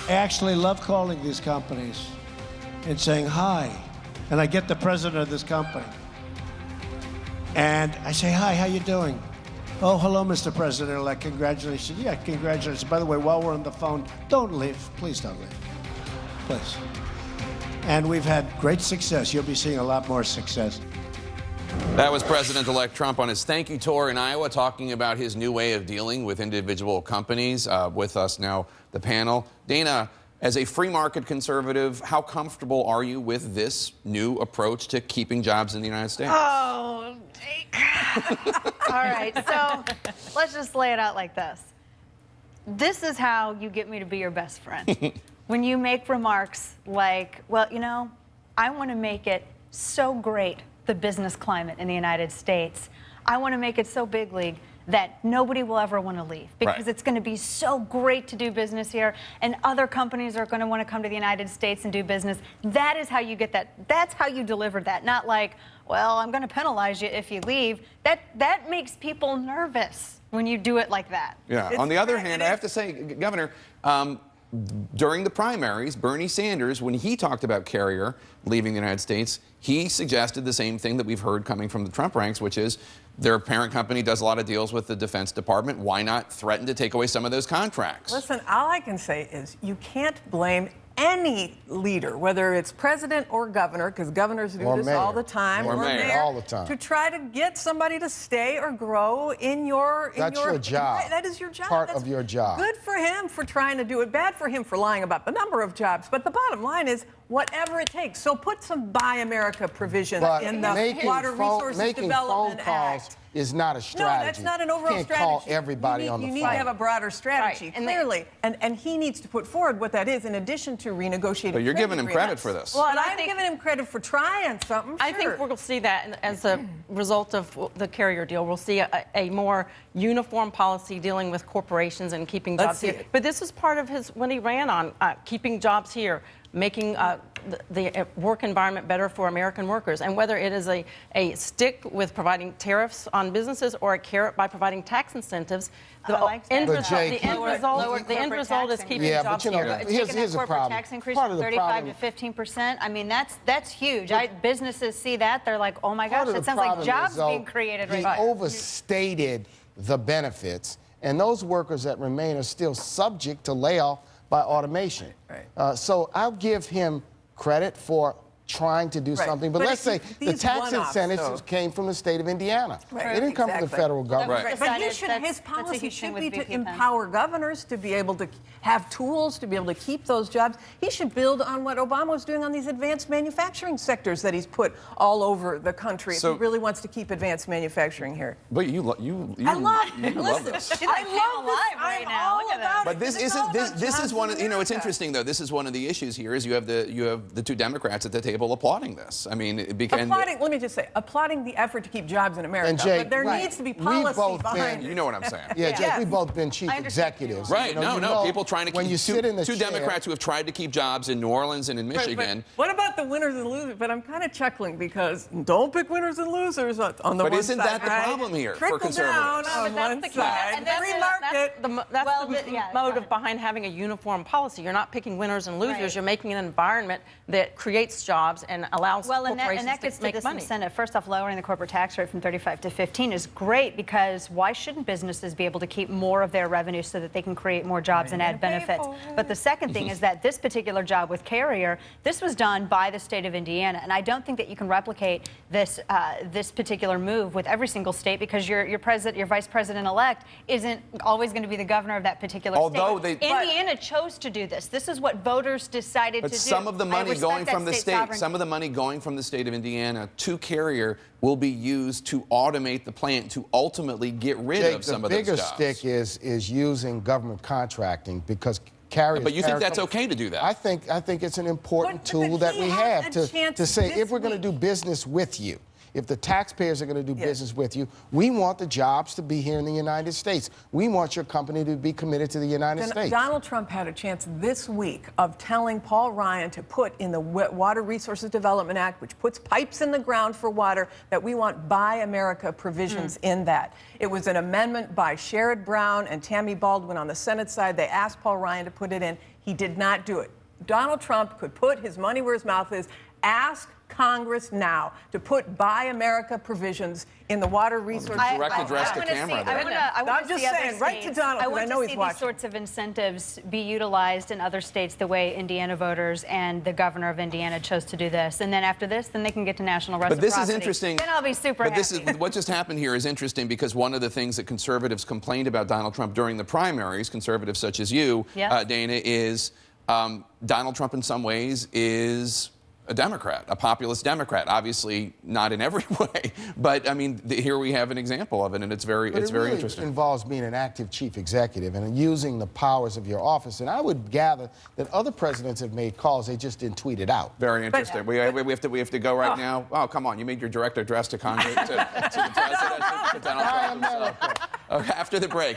I actually love calling these companies and saying hi. And I get the president of this company. And I say, hi, how you doing? Oh, hello, Mr. President-elect, congratulations. Yeah, congratulations. By the way, while we're on the phone, don't leave. Please don't leave. Please. And we've had great success. You'll be seeing a lot more success. That was President-elect Trump on his thank you tour in Iowa, talking about his new way of dealing with individual companies. With us now, the panel. Dana, as a free market conservative, how comfortable are you with this new approach to keeping jobs in the United States? Oh, all right, so let's just lay it out like this. This is how you get me to be your best friend. When you make remarks like, well, you know, I want to make it so great, the business climate in the United States. I want to make it so big league that nobody will ever want to leave because it's going to be so great to do business here, and other companies are going to want to come to the United States and do business. That is how you get that. That's how you deliver that. Not like, well, I'm going to penalize you if you leave. That makes people nervous when you do it like that. Yeah. On the other hand, I have to say, Governor, during the primaries, Bernie Sanders, when he talked about Carrier leaving the United States, he suggested the same thing that we've heard coming from the Trump ranks, which is their parent company does a lot of deals with the Defense Department. Why not threaten to take away some of those contracts? Listen, all I can say is you can't blame any leader, whether it's president or governor, because governors do this all the time, or mayor, all the time, to try to get somebody to stay or grow in your. That's your job. That is your job. Part of your job. Good for him for trying to do it. Bad for him for lying about the number of jobs. But the bottom line is whatever it takes. So put some Buy America provisions in the Water Resources Development Act. Is not a strategy. No, that's not an overall strategy. You can't call everybody on the phone. You need to have a broader strategy, clearly. And he needs to put forward what that is in addition to renegotiating. But you're giving him credit for this. Well, and I'm giving him credit for trying something. I think we'll see that as a result of the Carrier deal. We'll see a more uniform policy dealing with corporations and keeping jobs here. But this is part of his, when he ran on keeping jobs here, making the work environment better for American workers. And whether it is a stick with providing tariffs on businesses or a carrot by providing tax incentives, the end result is keeping jobs here. Here's a problem. Tax increase from 35 to 15%. I mean, that's huge. Businesses see that, they're like, oh my gosh, that sounds like jobs being created. He overstated the benefits, and those workers that remain are still subject to layoff by automation. So I'll give him credit for trying to do something. But let's say the tax incentives came from the state of Indiana. They didn't come from the federal government. But his policy should be to empower governors to be able to have tools to be able to keep those jobs. He should build on what Obama was doing on these advanced manufacturing sectors that he's put all over the country if he really wants to keep advanced manufacturing here. But you love this. But this is one of, it's interesting though. This is one of the issues here is you have the two Democrats at the table applauding this. I mean, let me just say, applauding the effort to keep jobs in America. And Jake, but there needs to be policy behind it. You know what I'm saying? Yeah, Jake, we've both been chief executives. Right? People trying to keep. When you sit in the two Democrats who have tried to keep jobs in New Orleans and in Michigan. But what about the winners and losers? But I'm kind of chuckling because don't pick winners and losers on the one side. But isn't that the problem here for conservatives? Trickle down on one side. And free market. That's the motive behind having a uniform policy. You're not picking winners and losers. You're making an environment that creates jobs and allows corporations and that gets to make this money. incentive. First off, lowering the corporate tax rate from 35 to 15 is great because why shouldn't businesses be able to keep more of their revenue so that they can create more jobs and add benefits? But the second thing is that this particular job with Carrier, this was done by the state of Indiana, and I don't think that you can replicate this this particular move with every single state because your vice president-elect isn't always going to be the governor of that particular state. Indiana chose to do this. This is what voters decided to do. But some of the money going from the state, some of the money going from the state of Indiana to Carrier will be used to automate the plant to ultimately get rid of some of those jobs. The bigger stick is using government contracting because Carrier. But you think that's okay to do that? I think it's an important tool that we have to say if we're going to do business with you, if the taxpayers are going to do business with you, we want the jobs to be here in the United States. We want your company to be committed to the United States. Donald Trump had a chance this week of telling Paul Ryan to put in the Water Resources Development Act, which puts pipes in the ground for water, that we want Buy America provisions in that. It was an amendment by Sherrod Brown and Tammy Baldwin on the Senate side. They asked Paul Ryan to put it in. He did not do it. Donald Trump could put his money where his mouth is. Ask Congress now to put Buy America provisions in the Water Resources. Direct address to camera. I'm just saying, right to Donald, because I know he's watching. I want to see these sorts of incentives be utilized in other states the way Indiana voters and the governor of Indiana chose to do this. And then after this, then they can get to national reciprocity. But this is interesting. Then I'll be super happy. This is what just happened here is interesting because one of the things that conservatives complained about Donald Trump during the primaries, conservatives such as you, Dana, is Donald Trump in some ways is a Democrat, a populist Democrat. Obviously, not in every way, but I mean, here we have an example of it, and it's very interesting. It involves being an active chief executive and using the powers of your office. And I would gather that other presidents have made calls; they just didn't tweet it out. Very interesting. We have to go right now. Oh, come on! You made your direct address to Congress to the president, to Donald Trump himself. Okay, after the break.